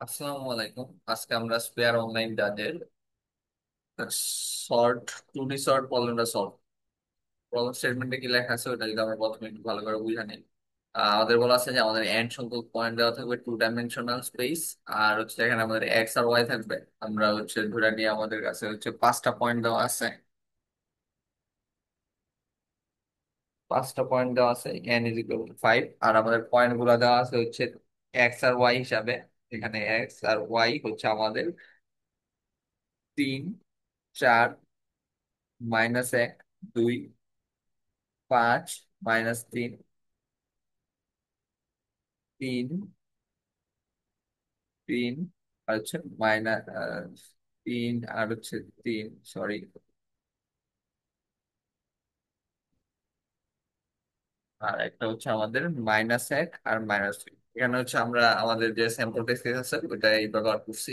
আসসালামু আলাইকুম। আজকে আমরা স্পেয়ার অনলাইন ডাজের শর্ট 2D শর্ট প্রবলেমটা সলভ। প্রবলেম স্টেটমেন্টে কি লেখা আছে ওটা যদি আমরা প্রথমে একটু ভালো করে বুঝে নিই। আমাদের বলা আছে যে আমাদের এন্ড সংখ্যক পয়েন্ট দেওয়া থাকবে টু ডাইমেনশনাল স্পেস। আর হচ্ছে এখানে আমাদের এক্স আর ওয়াই থাকবে। আমরা হচ্ছে ধরে নিয়ে আমাদের কাছে হচ্ছে পাঁচটা পয়েন্ট দেওয়া আছে। পাঁচটা পয়েন্ট দেওয়া আছে, এন ইজ ইকুয়াল টু 5। আর আমাদের পয়েন্ট গুলো দেওয়া আছে হচ্ছে এক্স আর ওয়াই হিসাবে। এখানে এক্স আর ওয়াই হচ্ছে আমাদের 3, 4, -1, 2, 5, -3, 3, 3, আর হচ্ছে মাইনাস 3, আর হচ্ছে 3, সরি। আর একটা হচ্ছে আমাদের -1 আর -3। এখানে হচ্ছে আমরা আমাদের যে স্যাম্পল টেস্ট কেস আছে ওইটা এই ব্যবহার করছি।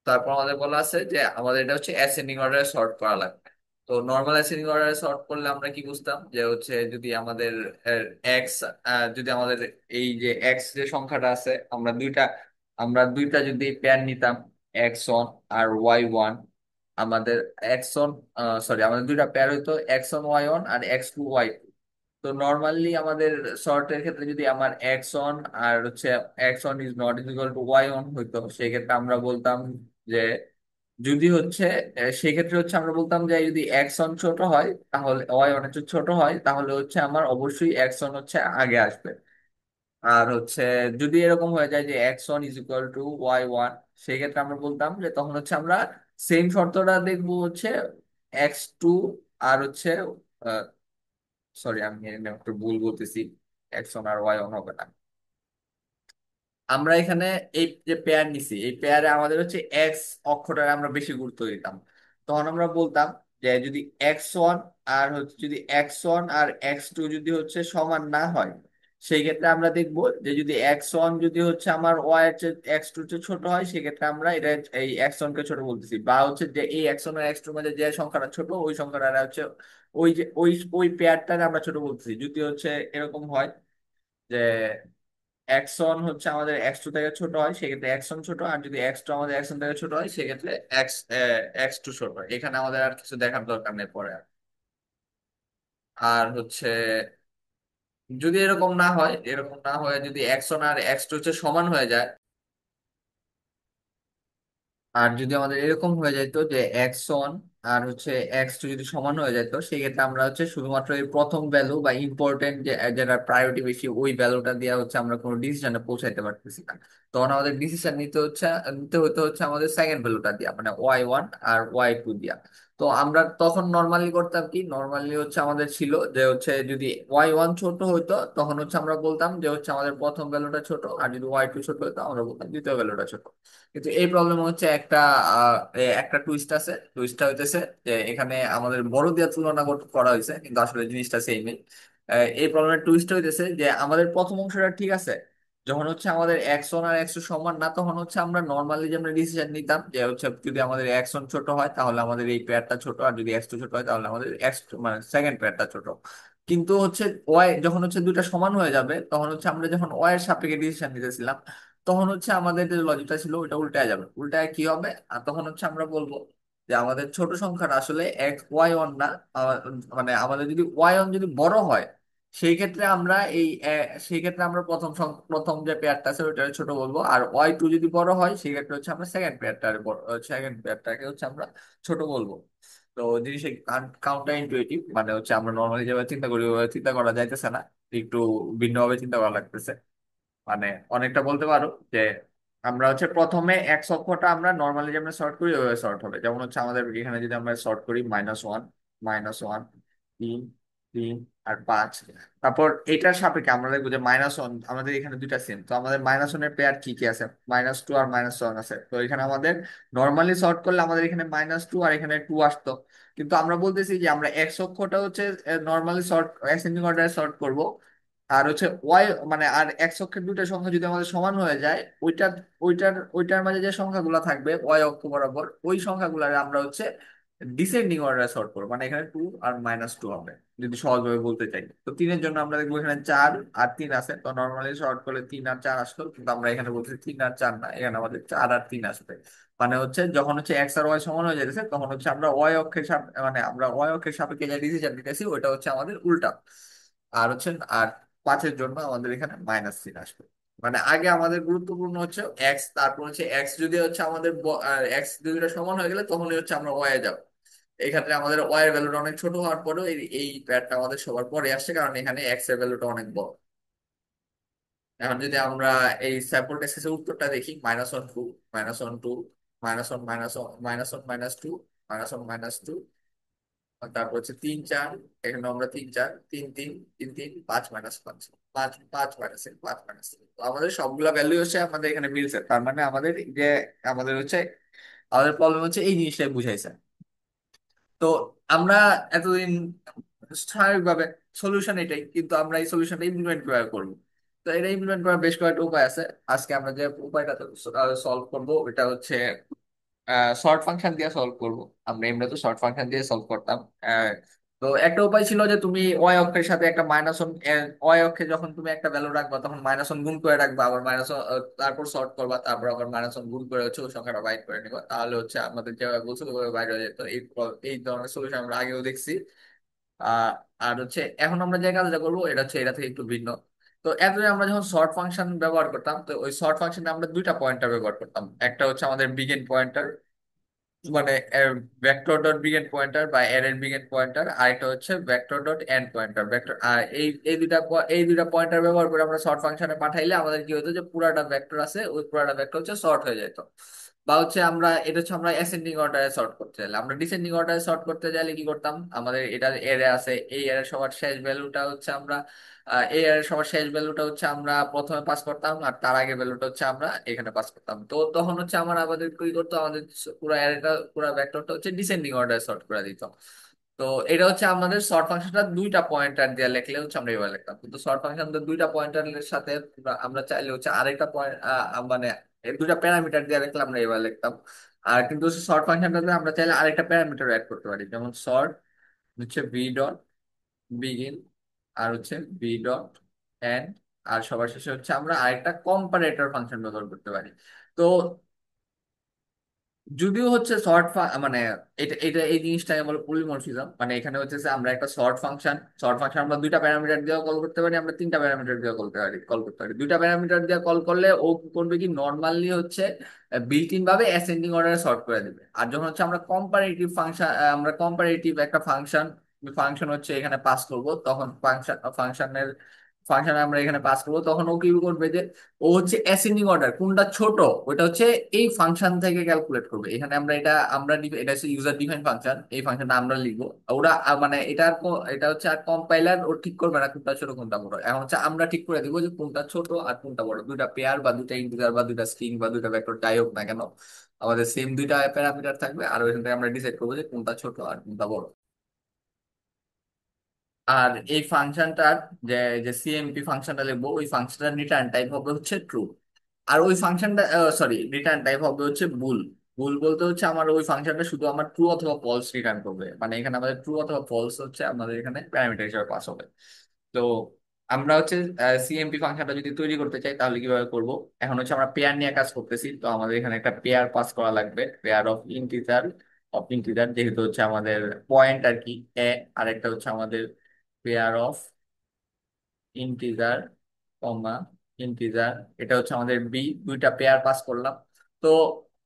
তারপর আমাদের বলা আছে যে আমাদের এটা হচ্ছে অ্যাসেন্ডিং অর্ডারে সর্ট করা লাগবে। তো নর্মাল অ্যাসেন্ডিং অর্ডারে সর্ট করলে আমরা কি বুঝতাম যে হচ্ছে যদি আমাদের এক্স, যদি আমাদের এই যে এক্স যে সংখ্যাটা আছে আমরা দুইটা যদি পেয়ার নিতাম, এক্স ওয়ান আর ওয়াই ওয়ান। আমাদের এক্স ওয়ান, সরি, আমাদের দুইটা পেয়ার হইতো এক্স ওয়ান ওয়াই ওয়ান আর এক্স টু ওয়াই। তো নর্মালি আমাদের শর্টের ক্ষেত্রে যদি আমার এক্স অন আর হচ্ছে x one is not equal to y one হইতো, সেক্ষেত্রে আমরা বলতাম যে যদি হচ্ছে সেক্ষেত্রে হচ্ছে আমরা বলতাম যে যদি এক্স অন ছোট হয় তাহলে ওয়াই অন হচ্ছে ছোট হয়, তাহলে হচ্ছে আমার অবশ্যই এক্স অন হচ্ছে আগে আসবে। আর হচ্ছে যদি এরকম হয়ে যায় যে x one is equal to y one, সেক্ষেত্রে আমরা বলতাম যে তখন হচ্ছে আমরা সেম শর্তটা দেখবো হচ্ছে এক্স টু আর হচ্ছে, সরি আমি এখানে একটু ভুল বলতেছি, এক্স অন আর ওয়াই অন হবে না। আমরা এখানে এই যে পেয়ার নিছি এই পেয়ারে আমাদের হচ্ছে এক্স অক্ষরটারে আমরা বেশি গুরুত্ব দিতাম। তখন আমরা বলতাম যে যদি এক্স ওয়ান আর হচ্ছে যদি এক্স ওয়ান আর এক্স টু যদি হচ্ছে সমান না হয়, সেই ক্ষেত্রে আমরা দেখবো যে যদি এক্স ওয়ান যদি হচ্ছে আমার ওয়াই এর চেয়ে এক্স টু চেয়ে ছোট হয়, সেক্ষেত্রে আমরা এটা এই এক্স ওয়ান কে ছোট বলতেছি, বা হচ্ছে যে এই এক্স ওয়ান আর এক্স টুর মধ্যে যে সংখ্যাটা ছোট ওই সংখ্যাটা হচ্ছে ওই যে ওই পেয়ারটারে আমরা ছোট বলতেছি। যদি হচ্ছে এরকম হয় যে এক্স ওয়ান হচ্ছে আমাদের এক্স টু থেকে ছোট হয়, সেক্ষেত্রে এক্স ওয়ান ছোট, আর যদি এক্স টু আমাদের এক্স ওয়ান থেকে ছোট হয় সেক্ষেত্রে এক্স এক্স টু ছোট হয়। এখানে আমাদের আর কিছু দেখার দরকার নেই পরে আর। আর হচ্ছে যদি এরকম না হয়, এরকম না হয় যদি এক্স ওয়ান আর এক্স টু হচ্ছে সমান হয়ে যায়, আর যদি আমাদের এরকম হয়ে যেত যে এক্স ওয়ান আর হচ্ছে এক্স টু যদি সমান হয়ে যেত, সেই ক্ষেত্রে আমরা হচ্ছে শুধুমাত্র এই প্রথম ভ্যালু বা ইম্পর্টেন্ট যে যেটা প্রায়োরিটি বেশি ওই ভ্যালুটা দিয়ে হচ্ছে আমরা কোনো ডিসিশনে পৌঁছাইতে পারতেছি না। তখন আমাদের ডিসিশন নিতে হতে হচ্ছে আমাদের সেকেন্ড ভ্যালুটা দিয়া, মানে ওয়াই ওয়ান আর ওয়াই টু দিয়া। তো আমরা তখন নর্মালি করতাম কি, নর্মালি হচ্ছে আমাদের ছিল যে হচ্ছে যদি ওয়াই ওয়ান ছোট হইতো তখন হচ্ছে আমরা বলতাম যে হচ্ছে আমাদের প্রথম ভ্যালুটা ছোট, আর যদি ওয়াই টু ছোট হইতো আমরা বলতাম দ্বিতীয় ভ্যালুটা ছোট। কিন্তু এই প্রবলেম হচ্ছে একটা টুইস্ট আছে। টুইস্টটা হইতেছে যে এখানে আমাদের বড় দিয়ে তুলনা করা হয়েছে কিন্তু আসলে জিনিসটা সেমই। এই প্রবলেমের টুইস্ট হইতেছে যে আমাদের প্রথম অংশটা ঠিক আছে, যখন হচ্ছে আমাদের এক্স ওয়ান আর এক্স টু সমান না তখন হচ্ছে আমরা নর্মালি যে আমরা ডিসিশন নিতাম যে হচ্ছে যদি আমাদের এক্স ওয়ান ছোট হয় তাহলে আমাদের এই পেয়ারটা ছোট, আর যদি এক্স টু ছোট হয় তাহলে আমাদের এক্স মানে সেকেন্ড পেয়ারটা ছোট। কিন্তু হচ্ছে ওয়াই যখন হচ্ছে দুইটা সমান হয়ে যাবে তখন হচ্ছে আমরা যখন ওয়াই এর সাপেক্ষে ডিসিশন নিতেছিলাম, তখন হচ্ছে আমাদের যে লজিকটা ছিল ওইটা উল্টায় যাবে। উল্টায় কি হবে, আর তখন হচ্ছে আমরা বলবো যে আমাদের ছোট সংখ্যাটা আসলে এক্স ওয়াই ওয়ান না। মানে আমাদের যদি ওয়াই ওয়ান যদি বড় হয়, সেই ক্ষেত্রে আমরা সেই ক্ষেত্রে আমরা প্রথম যে পেয়ারটা আছে ওইটা ছোট বলবো, আর ওয়াই টু যদি বড় হয় সেই ক্ষেত্রে হচ্ছে আমরা সেকেন্ড পেয়ারটাকে হচ্ছে আমরা ছোট বলবো। তো জিনিস কাউন্টার ইনটুইটিভ, মানে হচ্ছে আমরা নর্মালি যেভাবে চিন্তা করি ওইভাবে চিন্তা করা যাইতেছে না, একটু ভিন্নভাবে চিন্তা করা লাগতেছে। মানে অনেকটা বলতে পারো যে আমরা হচ্ছে প্রথমে এক্স অক্ষটা আমরা নর্মালি যেমন সর্ট করি ওইভাবে সর্ট হবে। যেমন হচ্ছে আমাদের এখানে যদি আমরা সর্ট করি -1, -1, 3, 3 আর 5। তারপর এটার সাপেক্ষে আমরা দেখবো যে -1 আমাদের এখানে দুইটা সেম, তো আমাদের -1 এর পেয়ার কি কি আছে, -2 আর -1 আছে। তো এখানে আমাদের নর্মালি সর্ট করলে আমাদের এখানে -2 আর এখানে 2 আসতো। কিন্তু আমরা বলতেছি যে আমরা এক্স অক্ষটা হচ্ছে নর্মালি সর্ট অ্যাসেন্ডিং অর্ডারে সর্ট করব। আর হচ্ছে ওয়াই মানে আর এক্স অক্ষের দুইটা সংখ্যা যদি আমাদের সমান হয়ে যায়, ওইটার মাঝে যে সংখ্যাগুলো থাকবে ওয়াই অক্ষ বরাবর ওই সংখ্যাগুলো আমরা হচ্ছে ডিসেন্ডিং অর্ডারে সর্ট করবো, মানে এখানে 2 আর -2 হবে যদি সহজভাবে বলতে চাই। তো 3-এর জন্য আমরা দেখবো এখানে 4 আর 3 আছে, তো নর্মালি সর্ট করলে 3 আর 4 আসলো, কিন্তু আমরা এখানে বলছি 3 আর 4 না, এখানে আমাদের 4 আর 3 আসবে। মানে হচ্ছে যখন হচ্ছে এক্স আর ওয়াই সমান হয়ে যাচ্ছে, তখন হচ্ছে আমরা ওয়াই অক্ষের মানে আমরা ওয়াই অক্ষের সাপেক্ষে যে ডিসিশন নিতেছি ওইটা হচ্ছে আমাদের উল্টা। আর হচ্ছে আর 5-এর জন্য আমাদের এখানে -3 আসবে। মানে আগে আমাদের গুরুত্বপূর্ণ হচ্ছে এক্স, তারপর হচ্ছে এক্স যদি হচ্ছে আমাদের এক্স দুইটা সমান হয়ে গেলে তখনই হচ্ছে আমরা ওয়াই এ যাবো। এই ক্ষেত্রে আমাদের ওয়াই এর ভ্যালুটা অনেক ছোট হওয়ার পরেও এই প্যাডটা আমাদের সবার পরে আসছে, কারণ এখানে এক্স এর ভ্যালুটা অনেক বড়। এখন যদি আমরা এই স্যাম্পল টেস্টের উত্তরটা দেখি, -1 2, -1 2, -1 -1 -1 -2, -1 -2, তারপর হচ্ছে 3 4, এখানে আমরা 3 4 3 3 3 3 5 -5, 5 5 -1 5 -3। তো আমাদের সবগুলা ভ্যালু হচ্ছে আমাদের এখানে মিলছে, তার মানে আমাদের যে আমাদের হচ্ছে আমাদের প্রবলেম হচ্ছে এই জিনিসটাই বুঝাইছে। তো আমরা এতদিন স্বাভাবিকভাবে সলিউশন এটাই, কিন্তু আমরা এই সলিউশনটা ইমপ্লিমেন্ট কিভাবে করবো? তো এটা ইমপ্লিমেন্ট করার বেশ কয়েকটা উপায় আছে। আজকে আমরা যে উপায়টা সলভ করবো এটা হচ্ছে শর্ট ফাংশন দিয়ে সলভ করব। আমরা এমনি তো শর্ট ফাংশন দিয়ে সলভ করতাম। আহ, তো একটা উপায় ছিল যে তুমি ওয়াই অক্ষের সাথে একটা -1, ওয়াই অক্ষে যখন তুমি একটা ভ্যালু রাখবা তখন -1 গুণ করে রাখবা, আবার তারপর সর্ট করবা, তারপর আবার -1 গুণ করে হচ্ছে ওই সংখ্যাটা বাইট করে নিবা, তাহলে হচ্ছে আমাদের যেভাবে বলছিল ওইভাবে বাইরে হয়ে যেত। এই ধরনের সলিউশন আমরা আগেও দেখছি। আহ আর হচ্ছে এখন আমরা যে কাজটা করবো এটা হচ্ছে এটা থেকে একটু ভিন্ন। তো এতদিন আমরা যখন শর্ট ফাংশন ব্যবহার করতাম, তো ওই শর্ট ফাংশনে আমরা দুইটা পয়েন্টার ব্যবহার করতাম। একটা হচ্ছে আমাদের বিগিন পয়েন্টার, মানে ভেক্টর ডট বিগিন পয়েন্টার বা অ্যারের বিগিন পয়েন্টার, আর একটা হচ্ছে vector dot end pointer vector. আর এই দুইটা পয়েন্টার ব্যবহার করে আমরা শর্ট ফাংশনে পাঠাইলে আমাদের কি হতো যে পুরাটা ভেক্টর আছে ওই পুরাটা ভেক্টর হচ্ছে শর্ট হয়ে যেত। বা হচ্ছে আমরা এটা হচ্ছে আমরা অ্যাসেন্ডিং অর্ডারে সর্ট করতে চাইলে, আমরা ডিসেন্ডিং অর্ডারে সর্ট করতে চাইলে কি করতাম, আমাদের এটা এরে আছে, এই এর সবার শেষ ভ্যালুটা হচ্ছে আমরা এই এর সবার শেষ ভ্যালুটা হচ্ছে আমরা প্রথমে পাস করতাম, আর তার আগে ভ্যালুটা হচ্ছে আমরা এখানে পাস করতাম। তো তখন হচ্ছে আমাদের কি করতো, আমাদের পুরো অ্যারেটা পুরো ভেক্টরটা হচ্ছে ডিসেন্ডিং অর্ডারে সর্ট করে দিত। তো এটা হচ্ছে আমাদের শর্ট ফাংশনটা দুইটা পয়েন্টার দিয়ে লিখলে হচ্ছে আমরা এভাবে লিখতাম, কিন্তু শর্ট ফাংশন দুইটা পয়েন্টারের সাথে আমরা চাইলে হচ্ছে আরেকটা পয়েন্ট, মানে এই দুইটা প্যারামিটার দিয়ে লিখলে আমরা এভাবে লিখতাম। আর কিন্তু শর্ট ফাংশনটাতে আমরা চাইলে আরেকটা প্যারামিটার অ্যাড করতে পারি, যেমন শর্ট হচ্ছে ভি ডট বিগিন, আর হচ্ছে ভি ডট এন্ড, আর সবার শেষে হচ্ছে আমরা আরেকটা কম্পারেটর ফাংশন ব্যবহার করতে পারি। তো যদিও হচ্ছে মানে এটা এটা এই জিনিসটাকে বলে পলিমরফিজম, মানে এখানে হচ্ছে যে আমরা একটা শর্ট ফাংশন আমরা দুইটা প্যারামিটার দিয়ে কল করতে পারি, আমরা তিনটা প্যারামিটার দিয়ে কল করতে পারি। দুইটা প্যারামিটার দিয়ে কল করলে ও কি করবে কি, নর্মালি হচ্ছে বিল্ট ইন ভাবে অ্যাসেন্ডিং অর্ডারে সর্ট করে দিবে। আর যখন হচ্ছে আমরা কম্পারেটিভ একটা ফাংশন হচ্ছে এখানে পাস করব, তখন ফাংশনে আমরা এখানে পাস করবো, তখন ও কি করবে যে ও হচ্ছে অ্যাসেন্ডিং অর্ডার কোনটা ছোট ওটা হচ্ছে এই ফাংশন থেকে ক্যালকুলেট করবে। এখানে এটা হচ্ছে ইউজার ডিফাইন ফাংশন, এই ফাংশনটা আমরা লিখবো। ওরা মানে এটা হচ্ছে আর কম্পাইলার ও ঠিক করবে না কোনটা ছোট কোনটা বড়, এখন হচ্ছে আমরা ঠিক করে দিব যে কোনটা ছোট আর কোনটা বড়। দুইটা পেয়ার বা দুইটা ইন্টিজার বা দুইটা স্ট্রিং বা দুইটা ভেক্টর যাই হোক না কেন, আমাদের সেম দুইটা প্যারামিটার থাকবে, আর ওইখান থেকে আমরা ডিসাইড করবো যে কোনটা ছোট আর কোনটা বড়। আর এই ফাংশনটার যে যে সিএমপি ফাংশনটা লিখবো, ওই ফাংশনটার রিটার্ন টাইপ হবে হচ্ছে ট্রু। আর ওই ফাংশনটা সরি রিটার্ন টাইপ হবে হচ্ছে বুল। বুল বলতে হচ্ছে আমার ওই ফাংশনটা শুধু আমার ট্রু অথবা ফলস রিটার্ন করবে, মানে এখানে আমাদের ট্রু অথবা ফলস হচ্ছে আমাদের এখানে প্যারামিটার হিসেবে পাস হবে। তো আমরা হচ্ছে সিএমপি ফাংশনটা যদি তৈরি করতে চাই তাহলে কিভাবে করব? এখন হচ্ছে আমরা পেয়ার নিয়ে কাজ করতেছি, তো আমাদের এখানে একটা পেয়ার পাস করা লাগবে, পেয়ার অফ ইন্টিজার যেহেতু হচ্ছে আমাদের পয়েন্ট আর কি এ, আর একটা হচ্ছে আমাদের pair of integer comma integer, এটা হচ্ছে আমাদের বি। দুইটা পেয়ার পাস করলাম। তো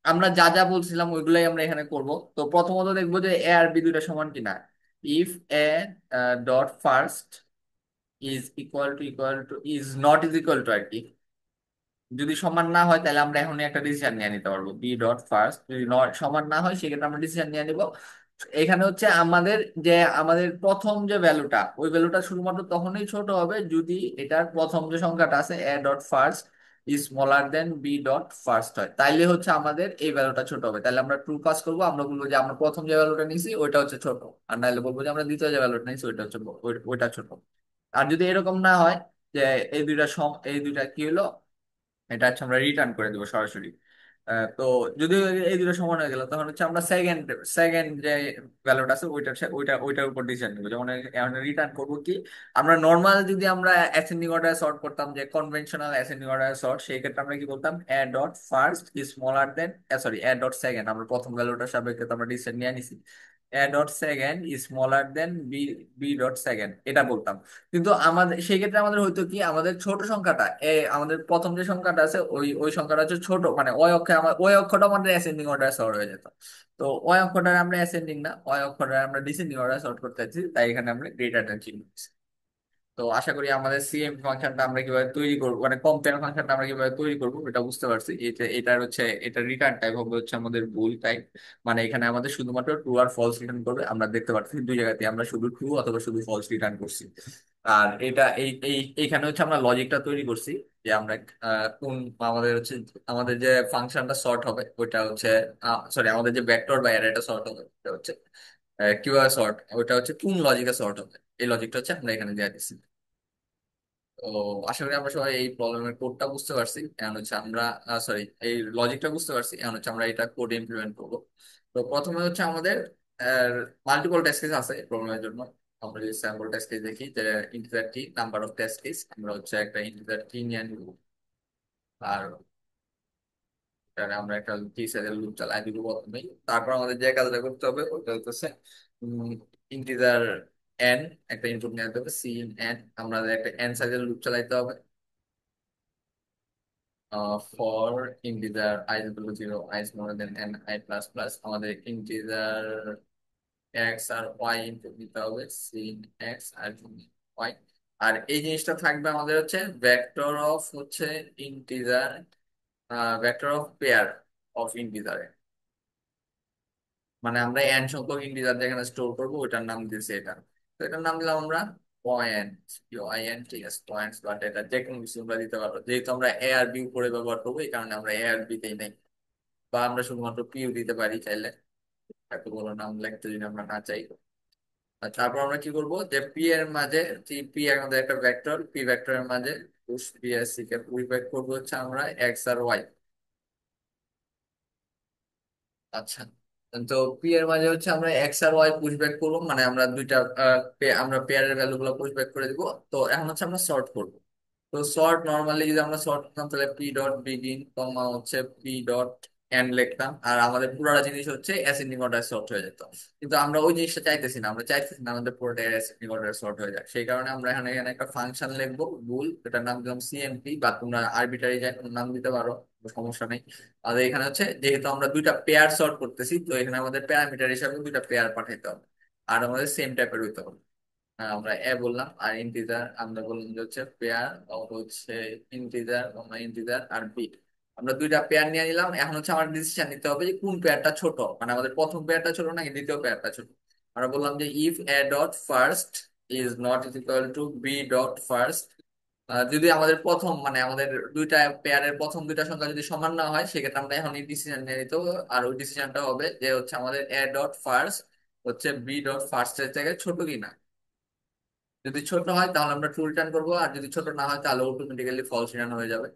আমরা যা যা বলছিলাম ওইগুলাই আমরা এখানে করব। তো প্রথমত দেখবো যে এ আর বি দুইটা সমান কিনা। If A dot first is not is equal to আর কি, যদি সমান না হয় তাহলে আমরা এখনই একটা ডিসিশন নিয়ে নিতে পারবো। বি ডট ফার্স্ট যদি সমান না হয় সেক্ষেত্রে আমরা ডিসিশন নিয়ে নিব। এখানে হচ্ছে আমাদের প্রথম যে ভ্যালুটা, ওই ভ্যালুটা শুধুমাত্র তখনই ছোট হবে যদি এটার প্রথম যে সংখ্যাটা আছে a dot first is smaller than b dot first হয়, তাইলে হচ্ছে আমাদের এই ভ্যালুটা ছোট হবে। তাহলে আমরা ট্রু পাস করবো, আমরা বলবো যে আমরা প্রথম যে ভ্যালুটা নিয়েছি ওইটা হচ্ছে ছোট। আর নাহলে বলবো যে আমরা দ্বিতীয় যে ভ্যালুটা নিয়েছি ওইটা হচ্ছে ওইটা ছোট। আর যদি এরকম না হয় যে এই দুইটা কি হলো, এটা হচ্ছে আমরা রিটার্ন করে দেবো সরাসরি। তো যদি এই দুটো সমান হয়ে গেল তখন হচ্ছে আমরা সেকেন্ড সেকেন্ড যে ভ্যালুটা আছে ওইটার উপর ডিসিশন নেবো। যেমন রিটার্ন করবো কি, আমরা নর্মাল যদি আমরা অ্যাসেন্ডিং অর্ডার সর্ট করতাম, যে কনভেনশনাল অ্যাসেন্ডিং অর্ডার সর্ট, সেই ক্ষেত্রে আমরা কি বলতাম, a dot first is smaller than, sorry, a dot second, আমরা প্রথম ভ্যালুটার সাপেক্ষে তো আমরা ডিসিশন নিয়ে নিছি, a dot second is smaller than b, b dot second, এটা বলতাম। কিন্তু আমাদের সেই ক্ষেত্রে আমাদের হয়তো কি, আমাদের ছোট সংখ্যাটা আমাদের প্রথম যে সংখ্যাটা আছে ওই ওই সংখ্যাটা হচ্ছে ছোট, মানে ওই অক্ষরে ওই অক্ষরটা আমাদের অ্যাসেন্ডিং অর্ডার সর্ট হয়ে যেত। তো ওই অক্ষরটা আমরা অ্যাসেন্ডিং না, ওই অক্ষরটা আমরা ডিসেন্ডিং অর্ডার সর্ট করতে চাচ্ছি, তাই এখানে আমরা গ্রেটার দেন চিহ্ন দিচ্ছি। তো আশা করি আমাদের সিএম ফাংশনটা আমরা কিভাবে তৈরি করবো, মানে কম্পেয়ার ফাংশনটা আমরা কিভাবে তৈরি করবো এটা বুঝতে পারছি। এটার হচ্ছে এটা রিটার্ন টাইপ হবে হচ্ছে আমাদের বুল টাইপ, মানে এখানে আমাদের শুধুমাত্র ট্রু আর ফলস রিটার্ন করবে। আমরা দেখতে পাচ্ছি দুই জায়গাতে আমরা শুধু ট্রু অথবা শুধু ফলস রিটার্ন করছি। আর এটা এইখানে হচ্ছে আমরা লজিকটা তৈরি করছি যে আমরা কোন, আমাদের হচ্ছে আমাদের যে ফাংশনটা সর্ট হবে ওইটা হচ্ছে, সরি, আমাদের যে ভেক্টর বা অ্যারেটা সর্ট হবে ওটা হচ্ছে কিউআর সর্ট, ওইটা হচ্ছে কোন লজিকে সর্ট হবে, এই লজিকটা হচ্ছে আমরা এখানে দিয়ে দিচ্ছি। তো আশা করি আমরা সবাই এই প্রবলেমের কোডটা বুঝতে পারছি। এখন হচ্ছে আমরা, সরি, এই লজিকটা বুঝতে পারছি। এখন হচ্ছে আমরা এটা কোডে ইমপ্লিমেন্ট করবো। তো প্রথমে হচ্ছে আমাদের মাল্টিপল টেস্ট কেস আছে এই প্রবলেমের জন্য। আমরা যদি স্যাম্পল টেস্ট কেস দেখি, যে integer T number of test case, আমরা হচ্ছে একটা ইন্টিজার টি নিয়ে নিব। আর এখানে আমরা একটা টি সাইজের লুপ চালাই দিব প্রথমেই। তারপর আমাদের যে কাজটা করতে হবে ওটা হচ্ছে ইন্টিজার এন, একটা ইনপুট নিয়ে আসতে হবে, সি ইন এন, আমাদের একটা এন সাইজের লুপ চালাইতে হবে for integer I is equal to 0, I is smaller than n, I plus plus, আমাদের ইন্টিজার এক্স আর ওয়াই ইনপুট দিতে হবে, সিন এক্স আর ওয়াই। আর এই জিনিসটা থাকবে আমাদের হচ্ছে ভেক্টর অফ হচ্ছে integer, vector of pair of ইন্টিজারে, মানে আমরা এন সংখ্যক ইন্টিজার যেখানে স্টোর করবো ওইটার নাম দিয়েছি এটা। তো এটার নাম দিলাম আমরা পয়েন্ট, ইউআইএন, ঠিক আছে পয়েন্টস, বাট এটা যে কোনো কিছু আমরা দিতে পারবো, যেহেতু আমরা এ আর বি উপরে ব্যবহার করবো এই কারণে আমরা এ আর বি তেই নেই। বা আমরা শুধুমাত্র পিউ দিতে পারি চাইলে, এত বড় নাম লিখতে যদি আমরা না চাই। আর তারপর আমরা কি করব, যে পি এর মাঝে, পি আমাদের একটা ভেক্টর, পি ভেক্টরের মাঝে push P R C K push করবো হচ্ছে আমরা এক্স আর ওয়াই। আচ্ছা, তো পি এর মাঝে হচ্ছে আমরা এক্স আর ওয়াই পুশ ব্যাক করবো, মানে আমরা দুইটা আমরা পেয়ারের ভ্যালু গুলো পুশ ব্যাক করে দিব। তো এখন হচ্ছে আমরা সর্ট করবো। তো সর্ট নর্মালি যদি আমরা সর্ট করতাম তাহলে পি ডট বিগিন কমা হচ্ছে পি ডট এন্ড লিখতাম, আর আমাদের পুরোটা জিনিস হচ্ছে অ্যাসেন্ডিং অর্ডার সর্ট হয়ে যেত। কিন্তু আমরা ওই জিনিসটা চাইতেছি না, আমরা চাইতেছি না আমাদের পুরোটা অ্যাসেন্ডিং অর্ডার সর্ট হয়ে যায়। সেই কারণে আমরা এখানে এখানে একটা ফাংশন লিখবো বুল, এটার নাম দিলাম সিএমপি, বা তোমরা আরবিটারি যাই নাম দিতে পারো, কোনো সমস্যা নেই। আর এখানে হচ্ছে যেহেতু আমরা দুইটা পেয়ার সর্ট করতেছি, তো এখানে আমাদের প্যারামিটার হিসাবে দুইটা পেয়ার পাঠাইতে হবে, আর আমাদের সেম টাইপের হইতে হবে। আমরা এ বললাম, আর ইন্টিজার আমরা বললাম যে হচ্ছে পেয়ার হচ্ছে ইন্টিজার, আমরা ইন্টিজার আর বি, আমরা দুইটা পেয়ার নিয়ে নিলাম। এখন হচ্ছে আমার ডিসিশন নিতে হবে যে কোন পেয়ারটা ছোট, মানে আমাদের প্রথম পেয়ারটা ছোট নাকি দ্বিতীয় পেয়ারটা ছোট। আমরা বললাম যে if A dot first is not equal to b dot first, যদি আমাদের প্রথম, মানে আমাদের দুইটা পেয়ারের প্রথম দুইটা সংখ্যা যদি সমান না হয় সেক্ষেত্রে আমরা এখন এই ডিসিশন নিয়ে নিতে হবে। আর ওই ডিসিশনটা হবে যে হচ্ছে আমাদের এ ডট ফার্স্ট হচ্ছে বি ডট ফার্স্ট এর থেকে ছোট কিনা। যদি ছোট হয় তাহলে আমরা ট্রু রিটার্ন করবো, আর যদি ছোট না হয় তাহলে অটোমেটিক্যালি ফলস রিটার্ন হয়ে যাবে।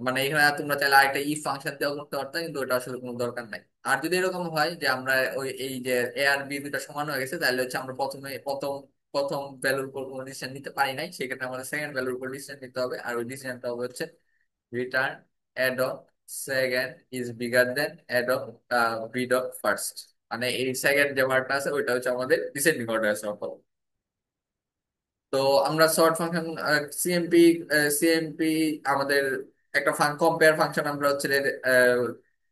মানে এখানে তোমরা চাইলে আরেকটা ইফ ফাংশন দেওয়া করতে পারতো, কিন্তু ওটা আসলে কোনো দরকার নাই। আর যদি এরকম হয় যে আমরা ওই এই যে এ আর বি দুটা সমান হয়ে গেছে, তাহলে হচ্ছে আমরা প্রথমে প্রথম প্রথম ভ্যালুর উপর কোনো ডিসিশন নিতে পারি নাই, সেক্ষেত্রে আমাদের সেকেন্ড ভ্যালুর উপর ডিসিশন নিতে হবে। আর ওই ডিসিশনটা হবে হচ্ছে return a dot second is bigger than a dot b dot first, মানে এই সেকেন্ড যে ওয়ার্ডটা আছে ওইটা হচ্ছে আমাদের ডিসেন্ডিং অর্ডার সফল। তো আমরা সর্ট ফাংশন সিএমপি, সিএমপি আমাদের একটা কম্পেয়ার ফাংশন আমরা হচ্ছে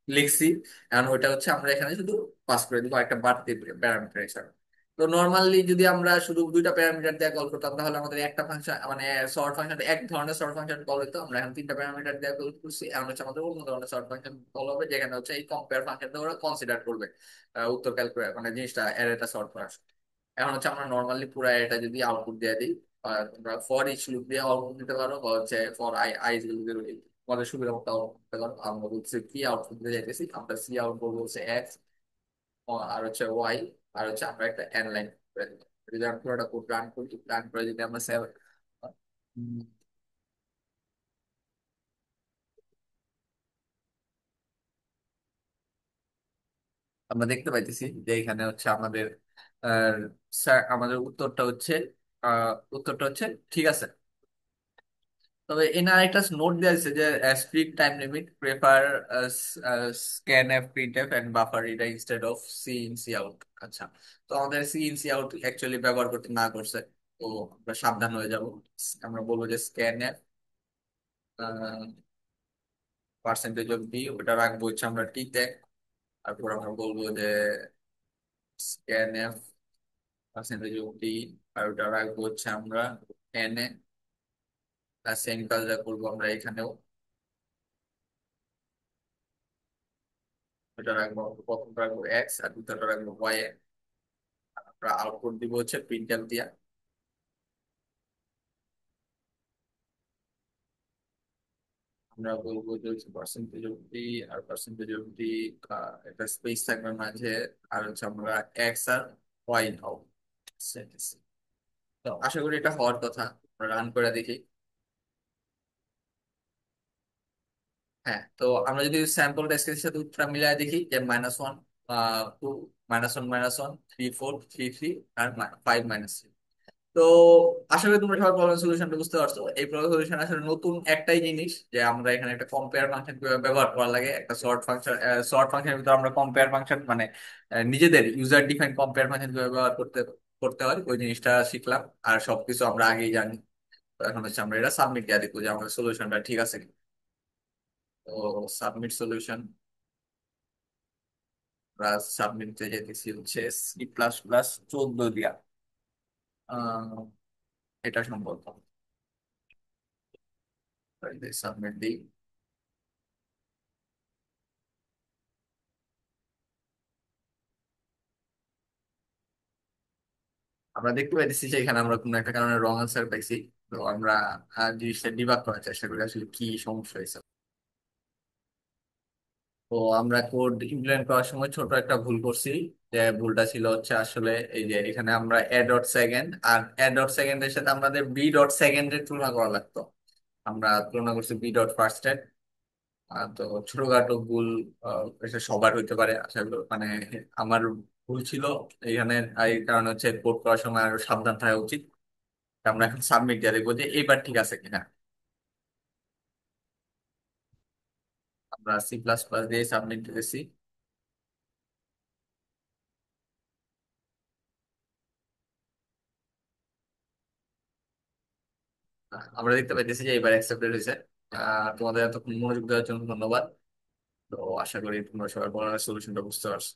লিখছি। এখন ওইটা হচ্ছে আমরা এখানে শুধু পাস করে দিব একটা বাড়তি প্যারামিটার হিসাবে। তো নর্মালি যদি আমরা শুধু দুইটা প্যারামিটার দিয়ে কল করতাম তাহলে আমাদের একটা ফাংশন, মানে সর্ট ফাংশন, এক ধরনের সর্ট ফাংশন কল হতো। আমরা এখন তিনটা প্যারামিটার দিয়ে কল করছি, এখন হচ্ছে আমাদের অন্য ধরনের সর্ট ফাংশন কল হবে, যেখানে হচ্ছে এই কম্পেয়ার ফাংশনটা ওরা কনসিডার করবে উত্তর ক্যালকুলেট, মানে জিনিসটা অ্যারেটা সর্ট করার। এখন হচ্ছে আমরা নর্মালি পুরো এটা যদি আউটপুট দিয়ে দিই, তোমরা ফর ইচ লুপ দিয়ে আউটপুট দিতে পারো, বা হচ্ছে ফর আই আই তোমাদের সুবিধা মতো আউটপুট দিতে পারো। আমরা বলছি কি আউটপুট দিতে যাইতেছি, আমরা সি আউটপুট বলছে এক্স, আর হচ্ছে ওয়াই, আর হচ্ছে আমরা একটা এন লাইন করে দিলাম। যদি আমরা পুরোটা কোড রান করি, রান করে যদি আমরা সেভ, আমরা দেখতে পাইতেছি যে এখানে হচ্ছে আমাদের আহ, আমাদের উত্তরটা হচ্ছে উত্তরটা হচ্ছে ঠিক আছে। তবে এখানে আরেকটা নোট দেওয়া আছে যে speed time limit prefer scanf printf and buffer reader instead of cin cout. আচ্ছা, তো আমাদের cin cout actually ব্যবহার করতে না করছে, তো আমরা সাবধান হয়ে যাব। আমরা বলবো যে scanf percentage of b, ওটা রাখবো হচ্ছে আমরা টি তে। তারপর আমরা বলবো যে scanf percentage of B, আর ওটা রাখবো হচ্ছে আমরা এন এ। সেম কাজটা করবো আমরা এখানেও, এটা রাখবো প্রথমটা রাখবো এক্স আর দ্বিতীয়টা রাখবো ওয়াই। আমরা আউটপুট দিব হচ্ছে প্রিন্টএফ দিয়া। আমরা বলবো যে হচ্ছে পার্সেন্টেজ অফ ডি আর পার্সেন্টেজ অফ ডি, একটা স্পেস থাকবে মাঝে, আর হচ্ছে আমরা এক্স আর ওয়াই নাও। তো আশা করি এটা হওয়ার কথা, আমরা রান করে দেখি। হ্যাঁ, তো আমরা যদি স্যাম্পল টেস্টের সাথে উত্তরটা মিলাই দেখি যে -1, 2, -1, -1, 3, 4, 3, 3 আর 5, -3। তো আশা করি তোমরা সবাই প্রবলেম সলিউশনটা বুঝতে পারছো। এই প্রবলেম সলিউশন আসলে নতুন একটাই জিনিস যে আমরা এখানে একটা কম্পেয়ার ফাংশন ব্যবহার করা লাগে, একটা সর্ট ফাংশন। সর্ট ফাংশনের ভিতরে আমরা কম্পেয়ার ফাংশন মানে নিজেদের ইউজার ডিফাইন কম্পেয়ার ফাংশন ব্যবহার করতে করতে হয়, ওই জিনিসটা শিখলাম। আর সবকিছু আমরা আগেই জানি। তো এখন হচ্ছে আমরা এটা সাবমিট দিয়ে দেখবো যে আমাদের সলিউশনটা ঠিক আছে কি। তো সাবমিট সলিউশন, সাবমিট দিয়ে যেতেছি হচ্ছে C++14 দিয়া। আহ, এটা সম্ভব, সাবমিট দিই। আমরা দেখতে পাইতেছি যে এখানে আমরা কোনো একটা কারণে রং আনসার পাইছি। তো আমরা জিনিসটা ডিবাগ করার চেষ্টা করি আসলে কি সমস্যা হয়েছে। তো আমরা কোড ইমপ্লিমেন্ট করার সময় ছোট একটা ভুল করছি। যে ভুলটা ছিল হচ্ছে আসলে এই যে এখানে আমরা এ ডট সেকেন্ড আর এ ডট সেকেন্ডের সাথে আমাদের বি ডট সেকেন্ডের তুলনা করা লাগতো। আমরা তুলনা করছি বি ডট ফার্স্টের। তো ছোটখাটো ভুল এটা সবার হইতে পারে আশা করি, মানে আমার ভুল ছিল এখানে। এই কারণে হচ্ছে কোড করার সময় আরো সাবধান থাকা উচিত। আমরা এখন সাবমিট দিয়ে দেখবো যে এবার ঠিক আছে কিনা। আমরা C++ দিয়ে সাবমিট দিতেছি। আমরা দেখতে পাইতেছি যে এবার অ্যাকসেপ্টেড হয়েছে। তোমাদের এত মনোযোগ দেওয়ার জন্য ধন্যবাদ। তো আশা করি তোমরা সবাই বলার সলিউশনটা বুঝতে পারছো।